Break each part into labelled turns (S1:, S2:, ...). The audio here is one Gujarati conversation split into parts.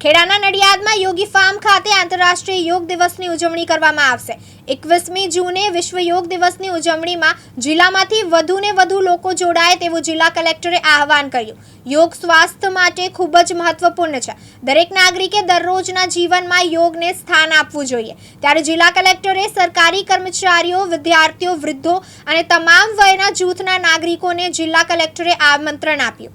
S1: ખેડાના નડિયાદમાં યોગી ફાર્મ ખાતે આંતરરાષ્ટ્રીય યોગ દિવસની ઉજવણી કરવામાં આવશે। 21મી જૂને વિશ્વ યોગ દિવસની ઉજવણીમાં જિલ્લામાંથી વધુને વધુ લોકો જોડાય તેવું જિલ્લા કલેક્ટરે આહવાન કર્યું। યોગ સ્વાસ્થ્ય માટે ખૂબ જ મહત્વપૂર્ણ છે। દરેક નાગરિકે દરરોજના જીવનમાં યોગને સ્થાન આપવું જોઈએ। ત્યારે જિલ્લા કલેક્ટરે સરકારી કર્મચારીઓ, વિદ્યાર્થીઓ, વૃદ્ધો અને તમામ વયના જૂથના નાગરિકોને જિલ્લા કલેક્ટરે આમંત્રણ આપ્યું।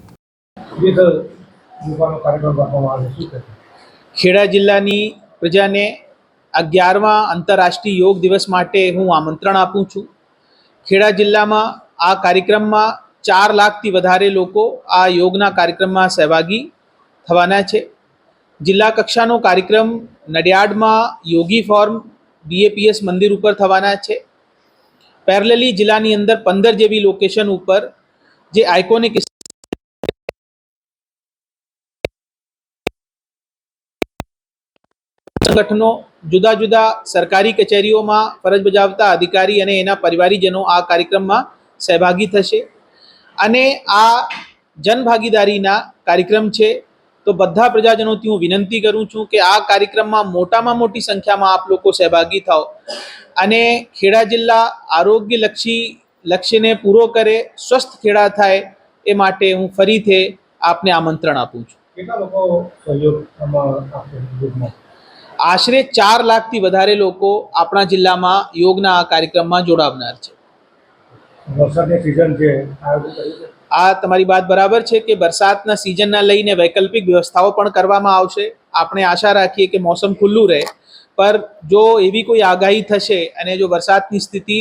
S2: ખેડા જિલ્લાની પ્રજાને 11મા આંતરરાષ્ટ્રીય યોગ દિવસ માટે હું આમંત્રણ આપું છું। ખેડા જિલ્લામાં આ કાર્યક્રમમાં 4 લાખથી વધારે લોકો આ યોગના કાર્યક્રમમાં સહભાગી થવાના છે। જિલ્લા કક્ષાનો કાર્યક્રમ નડિયાદમાં યોગી ફોર્મ BAPS મંદિર ઉપર થવાના છે। પેરેલલી જિલ્લાની અંદર 15 જેવી લોકેશન ઉપર જે આઇકોનિક સંગઠનો, જુદા જુદા સરકારી કચેરીઓમાં ફરજ બજાવતા અધિકારી અને એના પરિવારીજનો આ કાર્યક્રમમાં સહભાગી થશે અને આ જનભાગીદારીના કાર્યક્રમ છે। તો બધા પ્રજાજનોથી હું વિનંતી કરું છું કે આ કાર્યક્રમમાં મોટામાં મોટી સંખ્યામાં આપ લોકો સહભાગી થાઓ અને ખેડા જિલ્લા આરોગ્યલક્ષી લક્ષ્યને પૂરો કરે, સ્વસ્થ ખેડા થાય એ માટે હું ફરીથી આપને આમંત્રણ આપું છું।
S3: કેટલા લોકો સહયોગ
S2: આશરે 4 લાખથી વધારે લોકો આપણા જિલ્લામાં યોગના આ કાર્યક્રમમાં જોડાવનાર છે।
S3: વરસાદની સિઝન છે,
S2: આ તમારી વાત બરાબર છે કે વરસાદના સિઝનના લઈને વૈકલ્પિક વ્યવસ્થાઓ પણ કરવામાં આવશે। આપણે આશા રાખીએ કે મોસમ ખુલ્લું રહે, પર જો એવી કોઈ આગાહી થશે અને જો વરસાદની સ્થિતિ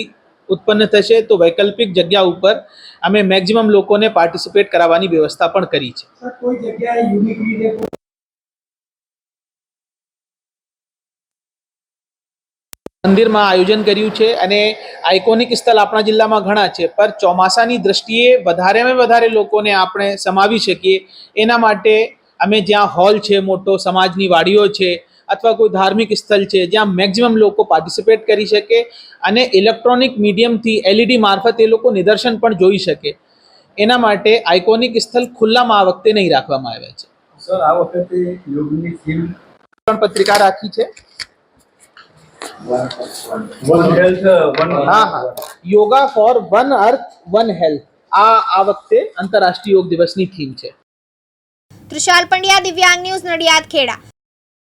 S2: ઉત્પન્ન થશે તો વૈકલ્પિક જગ્યા ઉપર અમે મેક્સિમમ લોકોને પાર્ટિસિપેટ કરાવવાની વ્યવસ્થા પણ કરી છે।
S3: કોઈ જગ્યાએ યુનિક રીતે
S2: મંદિરમાં આયોજન કર્યું છે અને આઇકોનિક સ્થળ આપણા જિલ્લામાં ઘણા છે, પર ચોમાસાની દ્રષ્ટિએ વધારેમાં વધારે લોકોને આપણે સમાવી શકીએ એના માટે અમે જ્યાં હોલ છે, મોટો સમાજની વાડીઓ છે અથવા કોઈ ધાર્મિક સ્થળ છે જ્યાં મેક્સિમમ લોકો પાર્ટિસિપેટ કરી શકે અને ઇલેક્ટ્રોનિક મીડિયમથી LED મારફત એ લોકો નિદર્શન પણ જોઈ શકે, એના માટે આઇકોનિક સ્થળ ખુલ્લામાં આ વખતે નહીં રાખવામાં આવ્યા છે।
S3: સર, આ વખતે યોગની થીમ
S2: પણ પત્રિકા રાખી છે। Yoga for one earth one health આ વખતે આંતરરાષ્ટ્રીય યોગ દિવસની થીમ છે।
S1: ત્રિશાલ પંડ્યા, દિવ્યાંગ ન્યૂઝ, નડિયાદ, ખેડા।